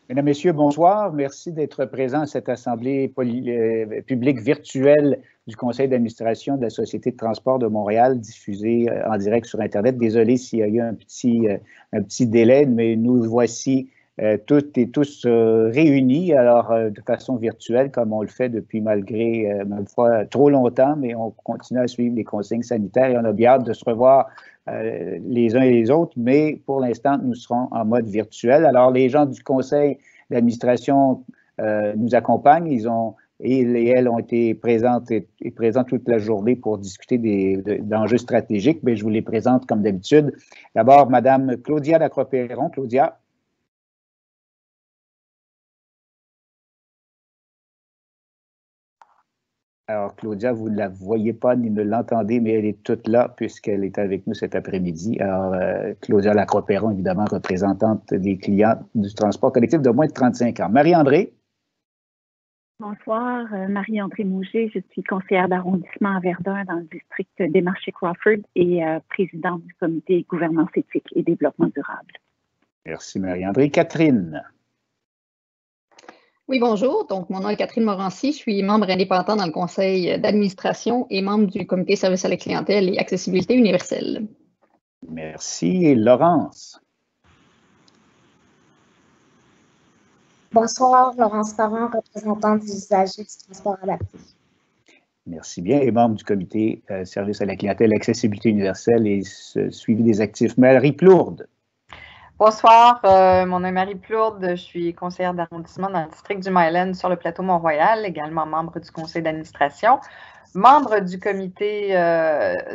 Mesdames, Messieurs, bonsoir. Merci d'être présents à cette assemblée publique virtuelle du Conseil d'administration de la Société de transport de Montréal, diffusée en direct sur Internet. Désolé s'il y a eu un petit délai, mais nous voici toutes et tous réunis, alors de façon virtuelle, comme on le fait depuis malgré, ma foi, trop longtemps, mais on continue à suivre les consignes sanitaires et on a bien hâte de se revoir les uns et les autres, mais pour l'instant, nous serons en mode virtuel. Alors, les gens du conseil d'administration nous accompagnent. Elles ont été présentes et présents toute la journée pour discuter d'enjeux stratégiques, mais je vous les présente comme d'habitude. D'abord, Mme Claudia Lacroix-Perron. Claudia. Alors, Claudia, vous ne la voyez pas ni ne l'entendez, mais elle est toute là puisqu'elle est avec nous cet après-midi. Alors, Claudia Lacroix-Perron, évidemment, représentante des clients du transport collectif de moins de 35 ans. Marie-André. Bonsoir, Marie-André Mouget. Je suis conseillère d'arrondissement à Verdun dans le district des Marchés Crawford et présidente du comité gouvernance éthique et développement durable. Merci, Marie-André. Catherine. Oui, bonjour. Donc, mon nom est Catherine Morancy. Je suis membre indépendant dans le conseil d'administration et membre du comité service à la clientèle et accessibilité universelle. Merci. Et Laurence. Bonsoir, Laurence Parent, représentante des usagers du transport adapté. Merci bien. Et membre du comité service à la clientèle, accessibilité universelle et suivi des actifs. Marie Plourde. Bonsoir, mon nom est Marie Plourde, je suis conseillère d'arrondissement dans le district du Myland sur le plateau Mont-Royal, également membre du conseil d'administration, membre du comité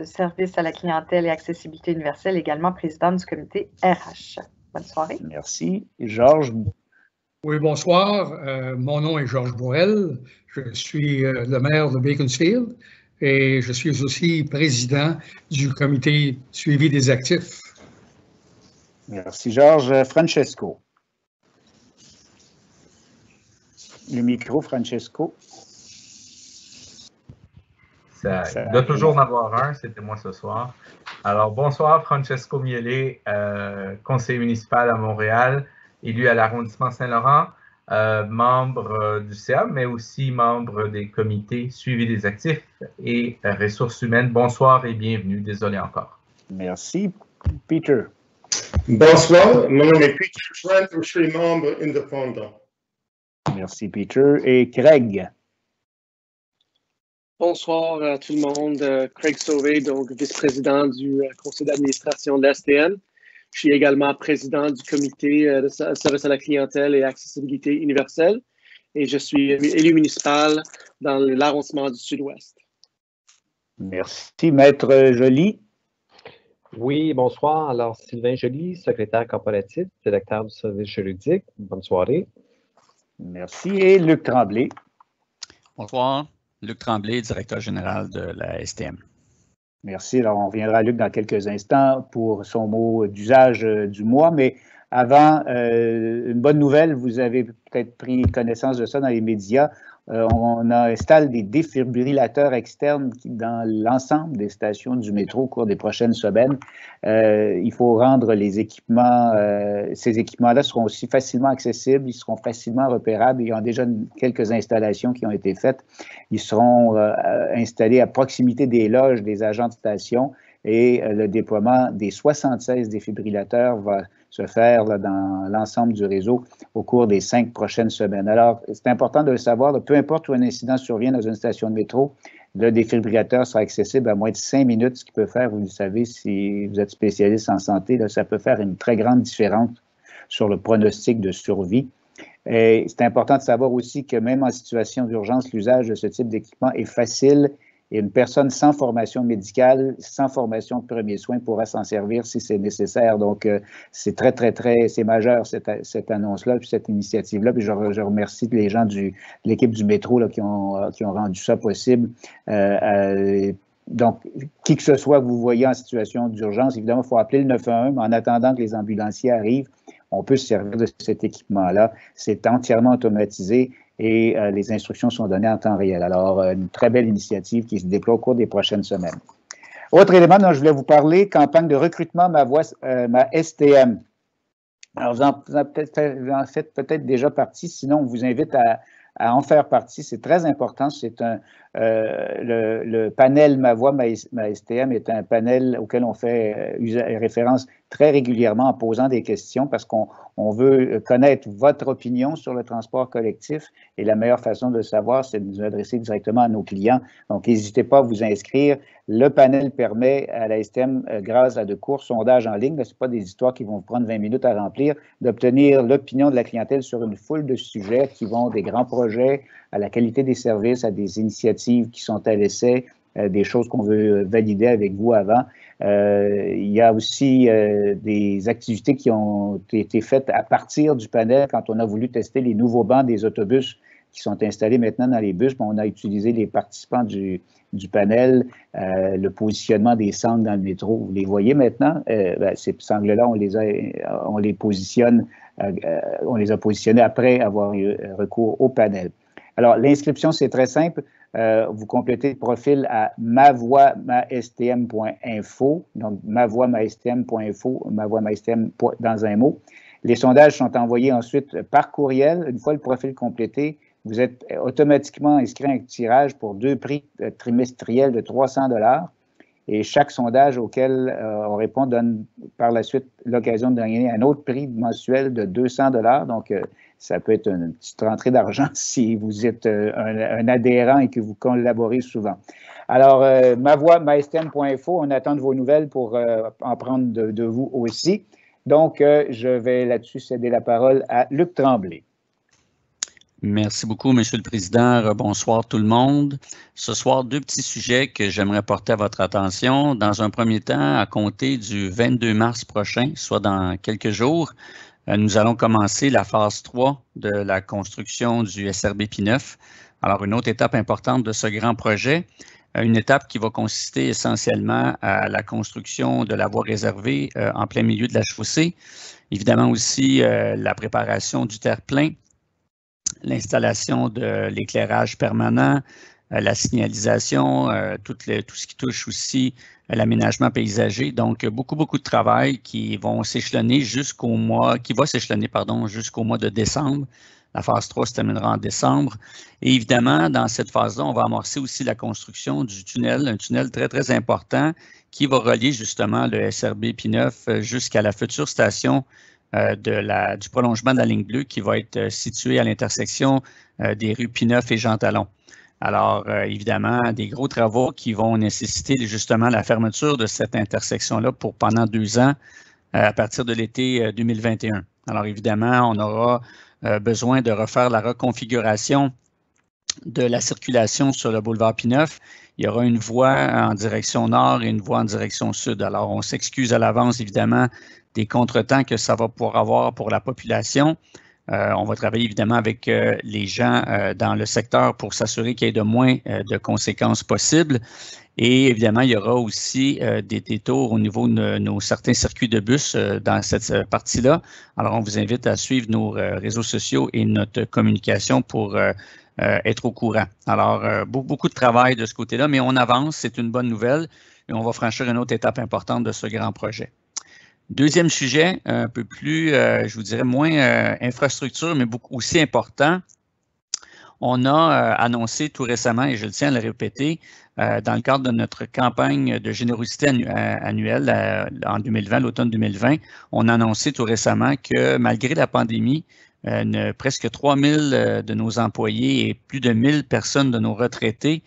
service à la clientèle et accessibilité universelle, également présidente du comité RH. Bonne soirée. Merci. Georges. Oui, bonsoir. Mon nom est Georges Bourrel. Je suis le maire de Beaconsfield et je suis aussi président du comité suivi des actifs. Merci, Georges. Francesco. Le micro, Francesco. Il doit toujours en avoir un, c'était moi ce soir. Alors, bonsoir, Francesco Miele, conseiller municipal à Montréal, élu à l'arrondissement Saint-Laurent, membre du CA, mais aussi membre des comités suivi des actifs et ressources humaines. Bonsoir et bienvenue. Désolé encore. Merci. Peter. Bonsoir, mon nom est Peter Trent, je suis membre indépendant. Merci, Peter. Et Craig. Bonsoir à tout le monde. Craig Sauvé, donc vice-président du conseil d'administration de l'STN. Je suis également président du comité de service à la clientèle et accessibilité universelle. Et je suis élu municipal dans l'arrondissement du Sud-Ouest. Merci, Maître Joly. Oui, bonsoir. Alors, Sylvain Joly, secrétaire corporatif, directeur du service juridique. Bonne soirée. Merci. Et Luc Tremblay. Bonsoir. Luc Tremblay, directeur général de la STM. Merci. Alors, on reviendra à Luc dans quelques instants pour son mot d'usage du mois. Mais avant, une bonne nouvelle, vous avez peut-être pris connaissance de ça dans les médias. On installe des défibrillateurs externes dans l'ensemble des stations du métro au cours des prochaines semaines. Il faut rendre les équipements, ces équipements-là seront aussi facilement accessibles, ils seront facilement repérables. Il y a déjà quelques installations qui ont été faites. Ils seront installés à proximité des loges des agents de station et le déploiement des 76 défibrillateurs va se faire là, dans l'ensemble du réseau au cours des 5 prochaines semaines. Alors, c'est important de le savoir, là, peu importe où un incident survient dans une station de métro, le défibrillateur sera accessible à moins de 5 minutes, ce qui peut faire, vous le savez, si vous êtes spécialiste en santé, là, ça peut faire une très grande différence sur le pronostic de survie. Et c'est important de savoir aussi que même en situation d'urgence, l'usage de ce type d'équipement est facile. Et une personne sans formation médicale, sans formation de premiers soins pourra s'en servir si c'est nécessaire. Donc, c'est c'est majeur cette annonce-là, puis cette initiative-là. Puis je remercie les gens de l'équipe du métro là, qui ont rendu ça possible. Donc, qui que ce soit que vous voyez en situation d'urgence, évidemment, il faut appeler le 911, mais en attendant que les ambulanciers arrivent, on peut se servir de cet équipement-là. C'est entièrement automatisé. Et les instructions sont données en temps réel. Alors, une très belle initiative qui se déploie au cours des prochaines semaines. Autre élément dont je voulais vous parler, campagne de recrutement Ma STM. Alors, vous en faites peut-être déjà partie, sinon on vous invite à en faire partie. C'est très important. C'est le panel Ma Voix, ma STM est un panel auquel on fait référence très régulièrement en posant des questions parce qu'on veut connaître votre opinion sur le transport collectif et la meilleure façon de le savoir, c'est de nous adresser directement à nos clients. Donc, n'hésitez pas à vous inscrire. Le panel permet à la STM, grâce à de courts sondages en ligne, ce ne pas des histoires qui vont vous prendre 20 minutes à remplir, d'obtenir l'opinion de la clientèle sur une foule de sujets qui vont des grands projets à la qualité des services, à des initiatives qui sont à l'essai, des choses qu'on veut valider avec vous avant. Il y a aussi des activités qui ont été faites à partir du panel quand on a voulu tester les nouveaux bancs des autobus qui sont installés maintenant dans les bus. On a utilisé les participants du panel, le positionnement des sangles dans le métro. Vous les voyez maintenant? Ces sangles-là, on les a positionnés après avoir eu recours au panel. Alors, l'inscription, c'est très simple. Vous complétez le profil à mavoixmastm.info, donc mavoixmastm.info, mavoixmastm dans un mot. Les sondages sont envoyés ensuite par courriel. Une fois le profil complété, vous êtes automatiquement inscrit à un tirage pour 2 prix trimestriels de 300 $. Et chaque sondage auquel on répond donne par la suite l'occasion de gagner un autre prix mensuel de 200 $. Donc, ça peut être une petite rentrée d'argent si vous êtes un adhérent et que vous collaborez souvent. Alors, mavoixmastm.info, on attend de vos nouvelles pour en prendre de vous aussi. Donc, je vais là-dessus céder la parole à Luc Tremblay. Merci beaucoup, Monsieur le Président. Bonsoir tout le monde. Ce soir, 2 petits sujets que j'aimerais porter à votre attention. Dans un premier temps, à compter du 22 mars prochain, soit dans quelques jours, nous allons commencer la phase 3 de la construction du SRB P9. Alors, une autre étape importante de ce grand projet, une étape qui va consister essentiellement à la construction de la voie réservée en plein milieu de la chaussée. Évidemment aussi la préparation du terre-plein, l'installation de l'éclairage permanent, la signalisation, tout ce qui touche aussi l'aménagement paysager. Donc, beaucoup de travail qui va s'échelonner jusqu'au mois de décembre. La phase 3 se terminera en décembre. Et évidemment, dans cette phase-là, on va amorcer aussi la construction du tunnel, un tunnel très, très important qui va relier justement le SRB P9 jusqu'à la future station du prolongement de la ligne bleue qui va être située à l'intersection des rues P9 et Jean Talon. Alors, évidemment, des gros travaux qui vont nécessiter justement la fermeture de cette intersection-là pendant 2 ans à partir de l'été 2021. Alors, évidemment, on aura besoin de refaire la reconfiguration de la circulation sur le boulevard P9. Il y aura une voie en direction nord et une voie en direction sud. Alors, on s'excuse à l'avance, évidemment, des contretemps que ça va pouvoir avoir pour la population. On va travailler évidemment avec les gens dans le secteur pour s'assurer qu'il y ait de moins de conséquences possibles. Et évidemment, il y aura aussi des détours au niveau de certains circuits de bus dans cette partie-là. Alors, on vous invite à suivre nos réseaux sociaux et notre communication pour être au courant. Alors, beaucoup de travail de ce côté-là, mais on avance, c'est une bonne nouvelle et on va franchir une autre étape importante de ce grand projet. Deuxième sujet, un peu plus, je vous dirais, moins infrastructure, mais beaucoup aussi important. On a annoncé tout récemment, et je le tiens à le répéter, dans le cadre de notre campagne de générosité annuelle en 2020, l'automne 2020, on a annoncé tout récemment que malgré la pandémie, presque 3000 de nos employés et plus de 1000 personnes de nos retraités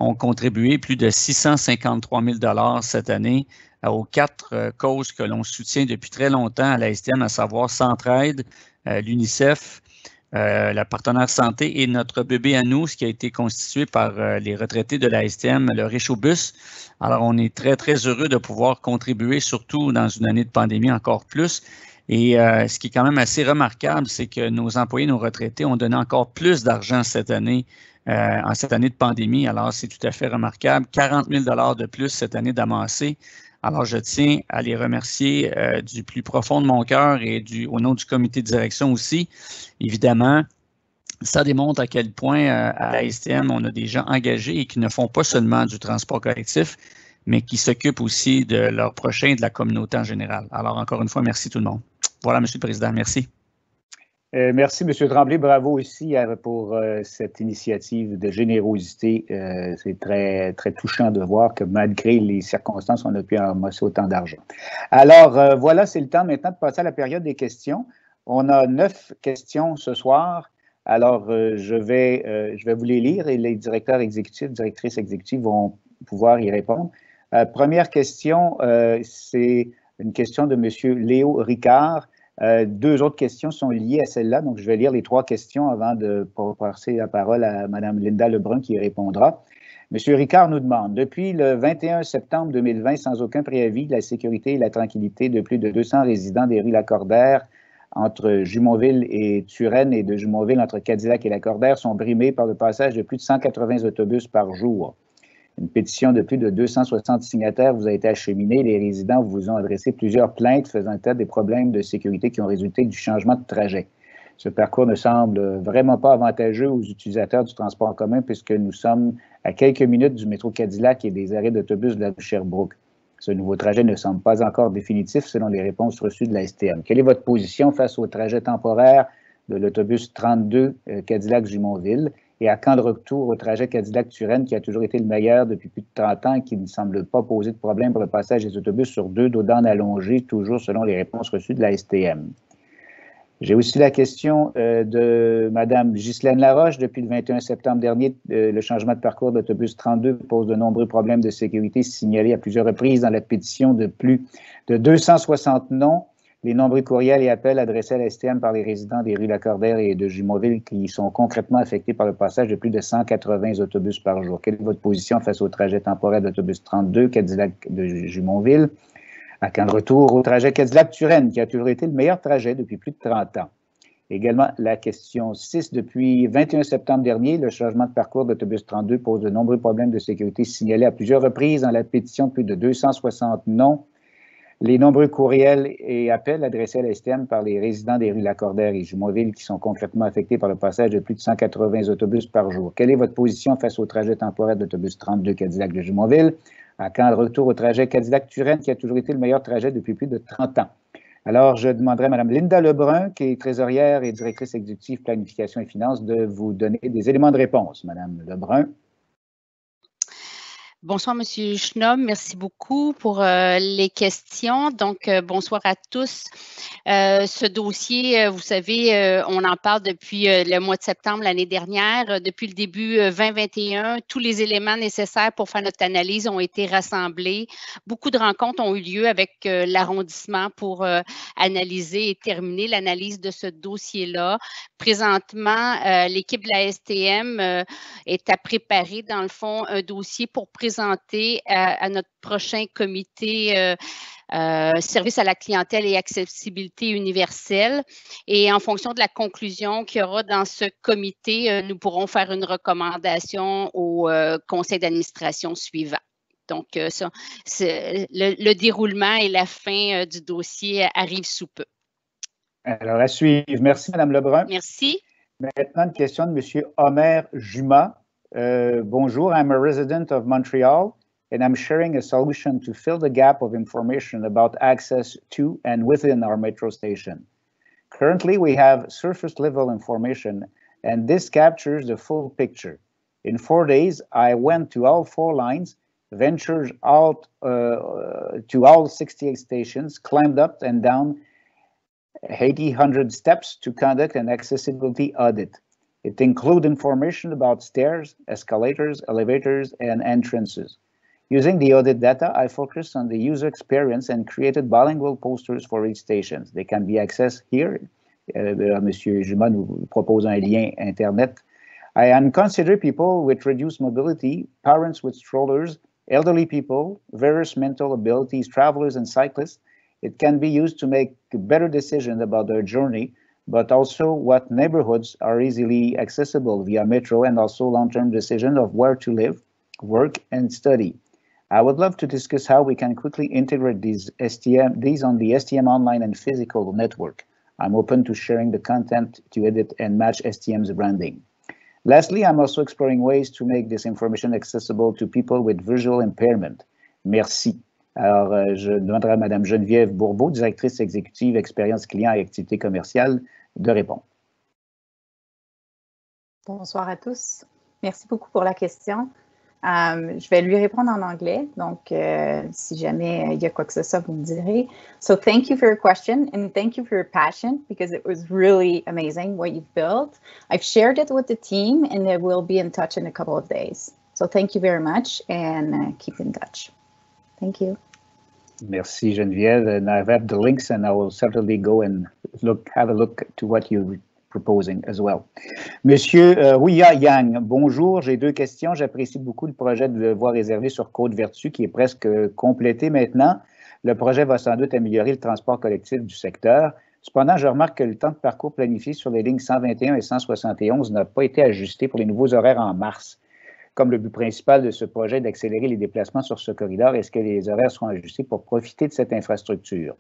ont contribué plus de 653 000 $ cette année aux 4 causes que l'on soutient depuis très longtemps à la STM, à savoir Centraide, l'UNICEF, la partenaire santé et notre bébé à nous, ce qui a été constitué par les retraités de la STM, le Réchaud-Bus. Alors, on est très, très heureux de pouvoir contribuer, surtout dans une année de pandémie encore plus. Et ce qui est quand même assez remarquable, c'est que nos employés, nos retraités ont donné encore plus d'argent cette année, en cette année de pandémie. Alors, c'est tout à fait remarquable. 40 000 $ de plus cette année d'amassé. Alors, je tiens à les remercier du plus profond de mon cœur et au nom du comité de direction aussi. Évidemment, ça démontre à quel point à la STM, on a des gens engagés et qui ne font pas seulement du transport collectif, mais qui s'occupent aussi de leurs prochains et de la communauté en général. Alors, encore une fois, merci tout le monde. Voilà, M. le Président, merci. Merci, M. Tremblay. Bravo aussi pour cette initiative de générosité. C'est très, très touchant de voir que malgré les circonstances, on a pu amasser autant d'argent. Alors, voilà, c'est le temps maintenant de passer à la période des questions. On a 9 questions ce soir. Alors, je vais vous les lire et les directeurs exécutifs, directrices exécutives vont pouvoir y répondre. Première question, c'est une question de M. Léo Ricard. 2 autres questions sont liées à celle-là, donc je vais lire les 3 questions avant de passer la parole à Mme Linda Lebrun qui y répondra. M. Ricard nous demande, depuis le 21 septembre 2020, sans aucun préavis, la sécurité et la tranquillité de plus de 200 résidents des rues Lacordaire entre Jumonville et Turenne et de Jumonville entre Cadillac et Lacordaire sont brimés par le passage de plus de 180 autobus par jour. Une pétition de plus de 260 signataires vous a été acheminée. Les résidents vous ont adressé plusieurs plaintes faisant état des problèmes de sécurité qui ont résulté du changement de trajet. Ce parcours ne semble vraiment pas avantageux aux utilisateurs du transport en commun puisque nous sommes à quelques minutes du métro Cadillac et des arrêts d'autobus de la rue Sherbrooke. Ce nouveau trajet ne semble pas encore définitif selon les réponses reçues de la STM. Quelle est votre position face au trajet temporaire de l'autobus 32 Cadillac-Jumonville? Et à quand le retour au trajet Cadillac-Turenne qui a toujours été le meilleur depuis plus de 30 ans et qui ne semble pas poser de problème pour le passage des autobus sur 2 dos d'âne allongés, toujours selon les réponses reçues de la STM. J'ai aussi la question de Mme Ghislaine Laroche. Depuis le 21 septembre dernier, le changement de parcours de l'autobus 32 pose de nombreux problèmes de sécurité signalés à plusieurs reprises dans la pétition de plus de 260 noms. Les nombreux courriels et appels adressés à la STM par les résidents des rues Lacordaire et de Jumonville qui sont concrètement affectés par le passage de plus de 180 autobus par jour. Quelle est votre position face au trajet temporaire d'autobus 32 Cadillac de Jumonville? À quand le retour au trajet Cadillac-Turenne qui a toujours été le meilleur trajet depuis plus de 30 ans? Également, la question 6. Depuis 21 septembre dernier, le changement de parcours d'autobus 32 pose de nombreux problèmes de sécurité signalés à plusieurs reprises dans la pétition de plus de 260 noms. Les nombreux courriels et appels adressés à la STM par les résidents des rues Lacordaire et Jumonville qui sont concrètement affectés par le passage de plus de 180 autobus par jour. Quelle est votre position face au trajet temporaire d'autobus 32 Cadillac de Jumonville? À quand le retour au trajet Cadillac-Turenne qui a toujours été le meilleur trajet depuis plus de 30 ans? Alors, je demanderai à Mme Linda Lebrun, qui est trésorière et directrice exécutive planification et finances, de vous donner des éléments de réponse. Mme Lebrun. Bonsoir, M. Schnob. Merci beaucoup pour les questions. Donc, bonsoir à tous. Ce dossier, vous savez, on en parle depuis le mois de septembre l'année dernière. Depuis le début 2021, tous les éléments nécessaires pour faire notre analyse ont été rassemblés. Beaucoup de rencontres ont eu lieu avec l'arrondissement pour analyser et terminer l'analyse de ce dossier-là. Présentement, l'équipe de la STM est à préparer, dans le fond, un dossier pour présenter à notre prochain comité service à la clientèle et accessibilité universelle. Et en fonction de la conclusion qu'il y aura dans ce comité, nous pourrons faire une recommandation au conseil d'administration suivant. Donc, le déroulement et la fin du dossier arrivent sous peu. Alors, à suivre. Merci, Mme Lebrun. Merci. Maintenant, une question de M. Homer Juma. Bonjour, I'm a resident of Montreal, and I'm sharing a solution to fill the gap of information about access to and within our metro station. Currently, we have surface level information, and this captures the full picture. In 4 days, I went to all 4 lines, ventured out to all 68 stations, climbed up and down 800 steps to conduct an accessibility audit. It includes information about stairs, escalators, elevators, and entrances. Using the audit data, I focused on the user experience and created bilingual posters for each station. They can be accessed here. Monsieur Juma nous propose un lien Internet. I consider people with reduced mobility, parents with strollers, elderly people, various mental abilities, travelers, and cyclists. It can be used to make better decisions about their journey, but also what neighborhoods are easily accessible via metro and also long-term decision of where to live, work, and study. I would love to discuss how we can quickly integrate these on the STM online and physical network. I'm open to sharing the content to edit and match STM's branding. Lastly, I'm also exploring ways to make this information accessible to people with visual impairment. Merci. Alors, je demanderai à Mme Geneviève Bourbeau, directrice exécutive, expérience client et activité commerciale, de répondre. Bonsoir à tous. Merci beaucoup pour la question. Je vais lui répondre en anglais, donc si jamais il y a quoi que ce soit, vous me direz. So thank you for your question and thank you for your passion because it was really amazing what you've built. I've shared it with the team and they will be in touch in a couple of days. So thank you very much and keep in touch. Thank you. Merci Geneviève. And I have the links and I will certainly go and have a look to what you're proposing as well. Monsieur Rouya Yang, bonjour. J'ai deux questions. J'apprécie beaucoup le projet de voie réservée sur Côte-Vertu qui est presque complété maintenant. Le projet va sans doute améliorer le transport collectif du secteur. Cependant, je remarque que le temps de parcours planifié sur les lignes 121 et 171 n'a pas été ajusté pour les nouveaux horaires en mars. Comme le but principal de ce projet est d'accélérer les déplacements sur ce corridor, est-ce que les horaires seront ajustés pour profiter de cette infrastructure?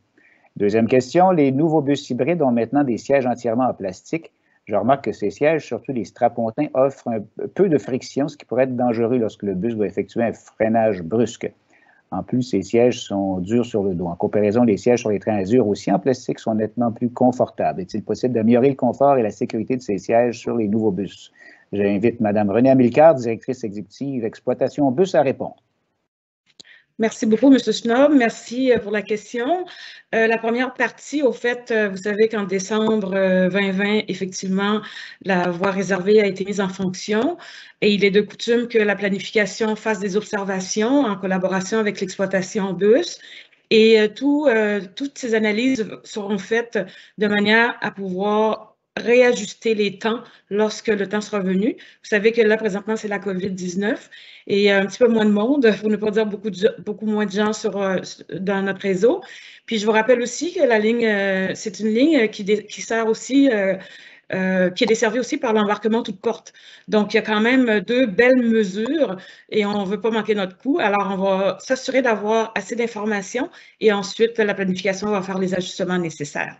Deuxième question, les nouveaux bus hybrides ont maintenant des sièges entièrement en plastique. Je remarque que ces sièges, surtout les strapontins, offrent un peu de friction, ce qui pourrait être dangereux lorsque le bus doit effectuer un freinage brusque. En plus, ces sièges sont durs sur le dos. En comparaison, les sièges sur les trains Azur aussi en plastique sont nettement plus confortables. Est-il possible d'améliorer le confort et la sécurité de ces sièges sur les nouveaux bus? J'invite Mme Renée Amilcar, directrice exécutive exploitation bus, à répondre. Merci beaucoup, M. Schnob. Merci pour la question. La première partie, au fait, vous savez qu'en décembre 2020, effectivement, la voie réservée a été mise en fonction et il est de coutume que la planification fasse des observations en collaboration avec l'exploitation bus. Et toutes ces analyses seront faites de manière à pouvoir réajuster les temps lorsque le temps sera venu. Vous savez que là, présentement, c'est la COVID-19 et un petit peu moins de monde, pour ne pas dire beaucoup moins de gens dans notre réseau. Puis, je vous rappelle aussi que la ligne, c'est une ligne qui sert aussi, qui est desservie aussi par l'embarquement toute porte. Donc, il y a quand même deux belles mesures et on ne veut pas manquer notre coup. Alors, on va s'assurer d'avoir assez d'informations et ensuite, la planification va faire les ajustements nécessaires.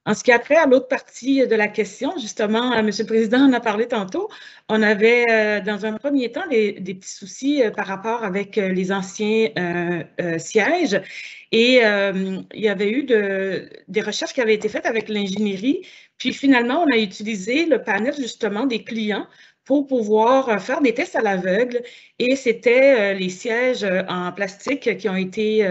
En ce qui a trait à l'autre partie de la question, justement, M. le Président en a parlé tantôt, on avait dans un premier temps des petits soucis par rapport avec les anciens sièges et il y avait eu des recherches qui avaient été faites avec l'ingénierie, puis finalement, on a utilisé le panel justement des clients pour pouvoir faire des tests à l'aveugle et c'était les sièges en plastique qui ont été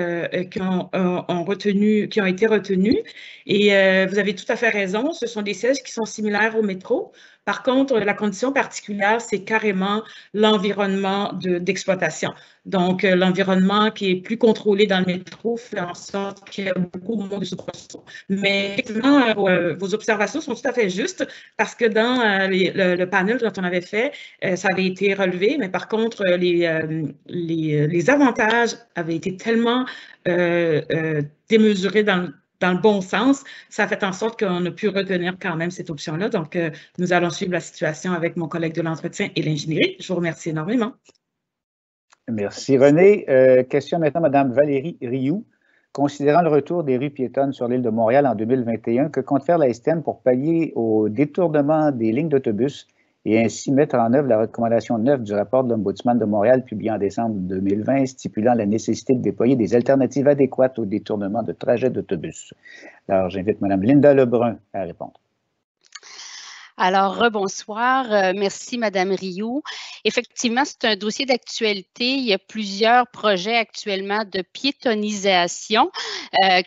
retenus et vous avez tout à fait raison, ce sont des sièges qui sont similaires au métro. Par contre, la condition particulière, c'est carrément l'environnement d'exploitation. Donc, l'environnement qui est plus contrôlé dans le métro fait en sorte qu'il y a beaucoup moins de soubresauts. Mais effectivement, vos observations sont tout à fait justes parce que dans le panel dont on avait fait, ça avait été relevé, mais par contre, les avantages avaient été tellement démesurés dans le bon sens, ça a fait en sorte qu'on a pu retenir quand même cette option-là. Donc, nous allons suivre la situation avec mon collègue de l'entretien et l'ingénierie. Je vous remercie énormément. Merci, René. Question maintenant, Mme Valérie Rioux. Considérant le retour des rues piétonnes sur l'île de Montréal en 2021, que compte faire la STM pour pallier au détournement des lignes d'autobus et ainsi mettre en œuvre la recommandation 9 du rapport de l'Ombudsman de Montréal publié en décembre 2020 stipulant la nécessité de déployer des alternatives adéquates au détournement de trajets d'autobus. Alors, j'invite Mme Linda Lebrun à répondre. Alors, rebonsoir. Merci, Mme Rioux. Effectivement, c'est un dossier d'actualité. Il y a plusieurs projets actuellement de piétonisation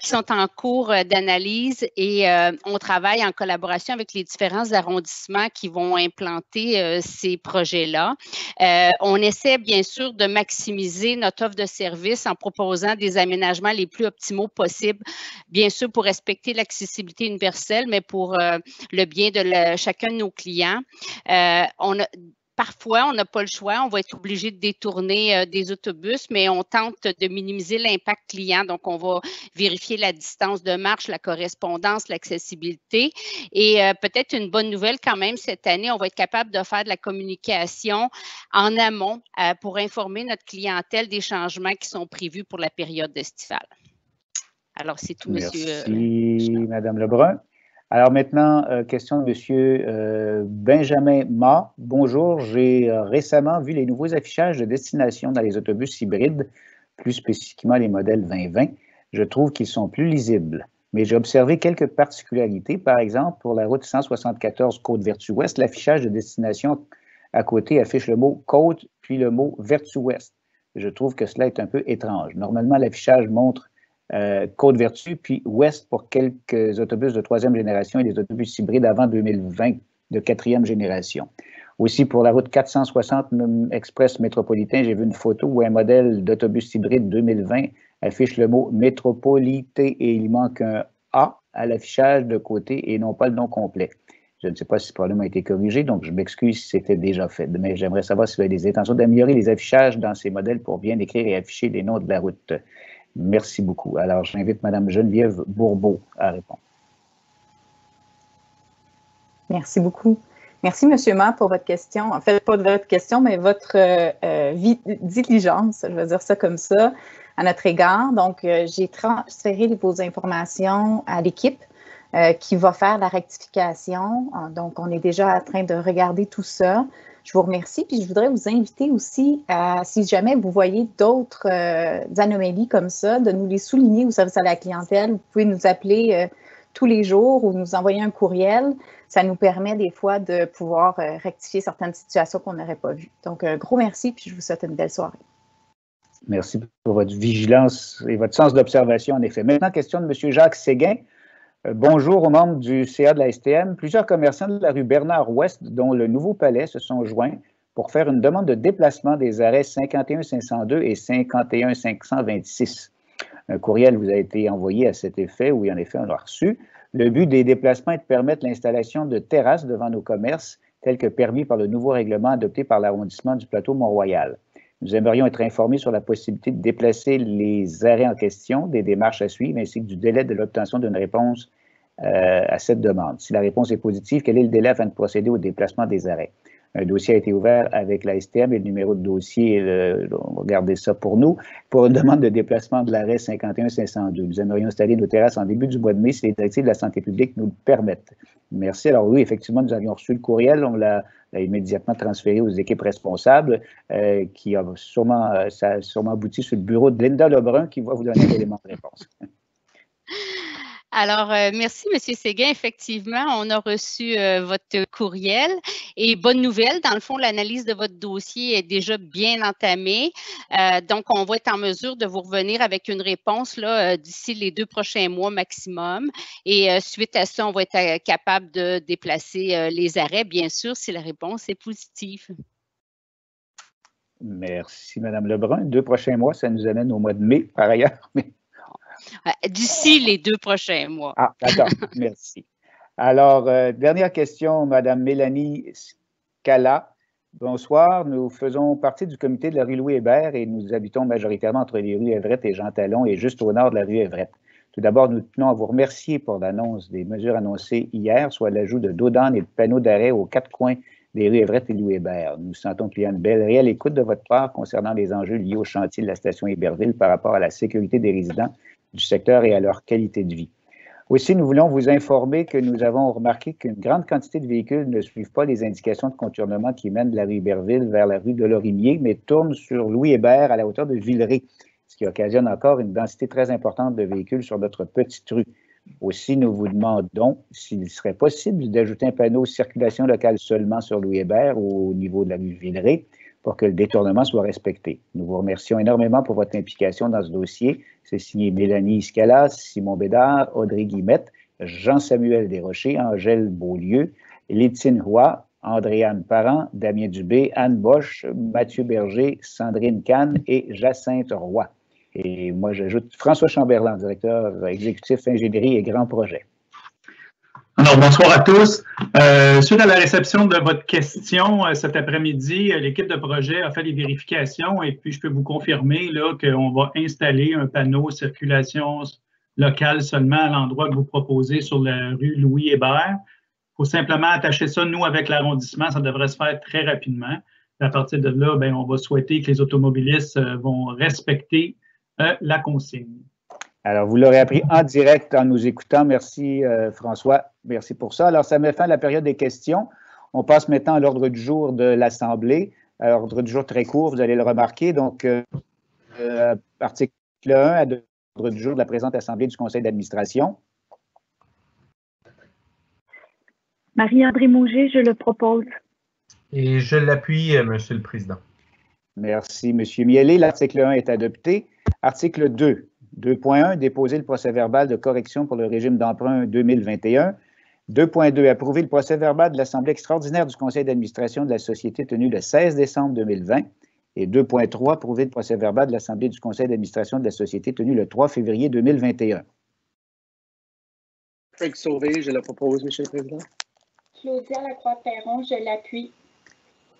qui sont en cours d'analyse et on travaille en collaboration avec les différents arrondissements qui vont implanter ces projets-là. On essaie, bien sûr, de maximiser notre offre de service en proposant des aménagements les plus optimaux possibles, bien sûr, pour respecter l'accessibilité universelle, mais pour le bien de chacun de nos clients. Parfois, on n'a pas le choix, on va être obligé de détourner des autobus, mais on tente de minimiser l'impact client. Donc, on va vérifier la distance de marche, la correspondance, l'accessibilité. Et peut-être une bonne nouvelle quand même, cette année, on va être capable de faire de la communication en amont pour informer notre clientèle des changements qui sont prévus pour la période estivale. Alors, c'est tout, Merci, Monsieur. Mme Lebrun. Alors maintenant, question de M. Benjamin Ma. Bonjour, j'ai récemment vu les nouveaux affichages de destination dans les autobus hybrides. plus spécifiquement les modèles 2020, je trouve qu'ils sont plus lisibles. Mais j'ai observé quelques particularités. Par exemple, pour la route 174 Côte-Vertu-Ouest, l'affichage de destination à côté affiche le mot Côte puis le mot Vertu-Ouest. Je trouve que cela est un peu étrange. Normalement, l'affichage montre Côte-Vertu puis Ouest pour quelques autobus de 3e génération et des autobus hybrides avant 2020 de 4e génération. Aussi, pour la route 460 Express métropolitain, j'ai vu une photo où un modèle d'autobus hybride 2020 affiche le mot métropolité et il manque un A à l'affichage de côté et non pas le nom complet. Je ne sais pas si ce problème a été corrigé, donc je m'excuse si c'était déjà fait. Mais j'aimerais savoir si vous avez des intentions d'améliorer les affichages dans ces modèles pour bien écrire et afficher les noms de la route. Merci beaucoup. Alors, j'invite Mme Geneviève Bourbeau à répondre. Merci beaucoup. Merci, M. Maire, pour votre question. En fait, pas de votre question, mais votre diligence, je vais dire ça comme ça, à notre égard. Donc, j'ai transféré vos informations à l'équipe qui va faire la rectification. Donc, on est déjà en train de regarder tout ça. Je vous remercie, puis je voudrais vous inviter aussi à, si jamais vous voyez d'autres anomalies comme ça, de nous les souligner au service à la clientèle. Vous pouvez nous appeler tous les jours ou nous envoyer un courriel. Ça nous permet des fois de pouvoir rectifier certaines situations qu'on n'aurait pas vues. Donc, un gros merci, puis je vous souhaite une belle soirée. Merci pour votre vigilance et votre sens d'observation, en effet. Maintenant, question de M. Jacques Séguin. Bonjour aux membres du CA de la STM. Plusieurs commerçants de la rue Bernard-Ouest, dont le Nouveau Palais, se sont joints pour faire une demande de déplacement des arrêts 51 502 et 51 526. Un courriel vous a été envoyé à cet effet, oui, en effet, on l'a reçu. Le but des déplacements est de permettre l'installation de terrasses devant nos commerces, tel que permis par le nouveau règlement adopté par l'arrondissement du plateau Mont-Royal. Nous aimerions être informés sur la possibilité de déplacer les arrêts en question, des démarches à suivre, ainsi que du délai de l'obtention d'une réponse à cette demande. Si la réponse est positive, quel est le délai afin de procéder au déplacement des arrêts? Un dossier a été ouvert avec la STM et le numéro de dossier, regardez ça pour nous, pour une demande de déplacement de l'arrêt 51 502. Nous aimerions installer nos terrasses en début du mois de mai si les directives de la santé publique nous le permettent. Merci. Alors oui, effectivement, nous avions reçu le courriel, on l'a immédiatement transféré aux équipes responsables qui a sûrement, ça a sûrement abouti sur le bureau de Linda Lebrun qui va vous donner un élément de réponse. Alors, merci, M. Séguin. Effectivement, on a reçu votre courriel et bonne nouvelle, dans le fond, l'analyse de votre dossier est déjà bien entamée. Donc, on va être en mesure de vous revenir avec une réponse d'ici les 2 prochains mois maximum. Et suite à ça, on va être capable de déplacer les arrêts, bien sûr, si la réponse est positive. Merci, Mme Lebrun. 2 prochains mois, ça nous amène au mois de mai, par ailleurs. D'ici les 2 prochains mois. Ah, d'accord. Merci. Alors, dernière question, Mme Mélanie Scala. Bonsoir. Nous faisons partie du comité de la rue Louis-Hébert et nous habitons majoritairement entre les rues Everett et Jean Talon et juste au nord de la rue Everett. Tout d'abord, nous tenons à vous remercier pour l'annonce des mesures annoncées hier, soit l'ajout de dos d'âne et de panneaux d'arrêt aux 4 coins des rues Everett et Louis-Hébert. Nous sentons qu'il y a une belle réelle écoute de votre part concernant les enjeux liés au chantier de la station Héberville par rapport à la sécurité des résidents du secteur et à leur qualité de vie. Aussi, nous voulons vous informer que nous avons remarqué qu'une grande quantité de véhicules ne suivent pas les indications de contournement qui mènent de la rue Héberville vers la rue de Lorimier, mais tournent sur Louis-Hébert à la hauteur de Villeray, ce qui occasionne encore une densité très importante de véhicules sur notre petite rue. Aussi, nous vous demandons s'il serait possible d'ajouter un panneau circulation locale seulement sur Louis-Hébert ou au niveau de la rue Villeray pour que le détournement soit respecté. Nous vous remercions énormément pour votre implication dans ce dossier. C'est signé Mélanie Scala, Simon Bédard, Audrey Guillemette, Jean-Samuel Desrochers, Angèle Beaulieu, Létine Roy, Andréane Parent, Damien Dubé, Anne Bosch, Mathieu Berger, Sandrine Kahn et Jacinthe Roy. Et moi, j'ajoute François Chamberlain, directeur exécutif ingénierie et grands projets. Alors, bonsoir à tous. Suite à la réception de votre question cet après-midi, l'équipe de projet a fait les vérifications et puis je peux vous confirmer qu'on va installer un panneau circulation locale seulement à l'endroit que vous proposez sur la rue Louis-Hébert. Il faut simplement attacher ça, nous, avec l'arrondissement, ça devrait se faire très rapidement. À partir de là, bien, on va souhaiter que les automobilistes vont respecter la consigne. Alors, vous l'aurez appris en direct en nous écoutant. Merci, François. Merci pour ça. Alors, ça met fin à la période des questions. On passe maintenant à l'ordre du jour de l'Assemblée. Ordre du jour très court, vous allez le remarquer. Donc, article 1, à l'ordre du jour de la présente Assemblée du Conseil d'administration. Marie-André Mauger, je le propose. Et je l'appuie, Monsieur le Président. Merci, M. Miellé. L'article 1 est adopté. Article 2, 2.1, déposer le procès-verbal de correction pour le régime d'emprunt 2021. 2.2, approuver le procès-verbal de l'Assemblée extraordinaire du Conseil d'administration de la Société tenue le 16 décembre 2020. Et 2.3, approuver le procès-verbal de l'Assemblée du Conseil d'administration de la Société tenue le 3 février 2021. Craig Sauvé, je le propose, M. le Président. Claudia Lacroix-Perron, je l'appuie.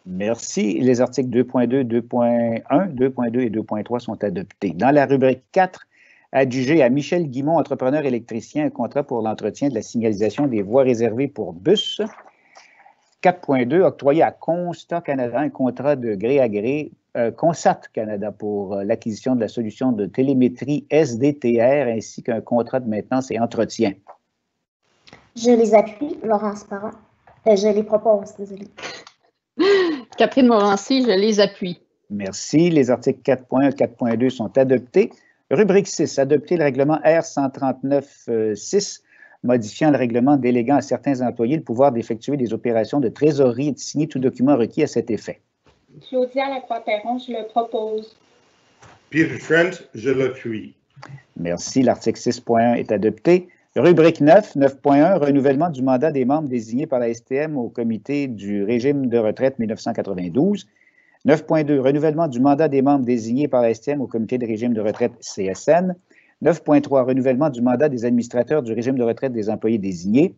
Merci. Les articles 2.2, 2.1, 2.2 et 2.3 sont adoptés. Dans la rubrique 4, adjuger à Michel Guimont, entrepreneur électricien, un contrat pour l'entretien de la signalisation des voies réservées pour bus. 4.2, octroyer à Constat Canada un contrat de gré à gré, Consat Canada pour l'acquisition de la solution de télémétrie SDTR ainsi qu'un contrat de maintenance et entretien. Je les appuie, Laurence Parent. Je les propose, désolé. Catherine Morancy, je les appuie. Merci. Les articles 4.1 et 4.2 sont adoptés. Rubrique 6, adopter le règlement R139.6, modifiant le règlement déléguant à certains employés le pouvoir d'effectuer des opérations de trésorerie et de signer tout document requis à cet effet. Claudia Lacroix-Perron, je le propose. Peter Trent, je l'appuie. Merci. L'article 6.1 est adopté. Rubrique 9, 9.1, renouvellement du mandat des membres désignés par la STM au comité du régime de retraite 1992. 9.2, renouvellement du mandat des membres désignés par la STM au comité de régime de retraite CSN. 9.3, renouvellement du mandat des administrateurs du régime de retraite des employés désignés.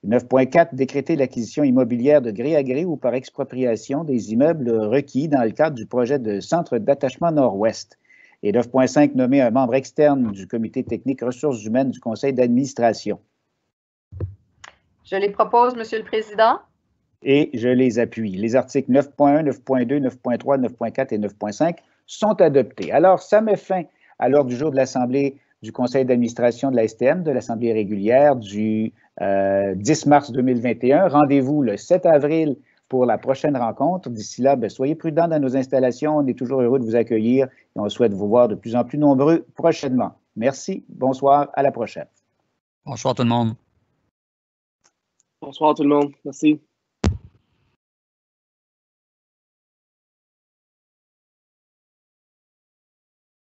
9.4, décréter l'acquisition immobilière de gré à gré ou par expropriation des immeubles requis dans le cadre du projet de centre d'attachement Nord-Ouest. Et 9.5, nommer un membre externe du comité technique ressources humaines du conseil d'administration. Je les propose, Monsieur le Président. Et je les appuie. Les articles 9.1, 9.2, 9.3, 9.4 et 9.5 sont adoptés. Alors, ça met fin à l'ordre du jour de l'Assemblée du conseil d'administration de la STM, de l'Assemblée régulière du 10 mars 2021. Rendez-vous le 7 avril pour la prochaine rencontre. D'ici là, soyez prudents dans nos installations. On est toujours heureux de vous accueillir et on souhaite vous voir de plus en plus nombreux prochainement. Merci. Bonsoir. À la prochaine. Bonsoir tout le monde. Bonsoir tout le monde. Merci.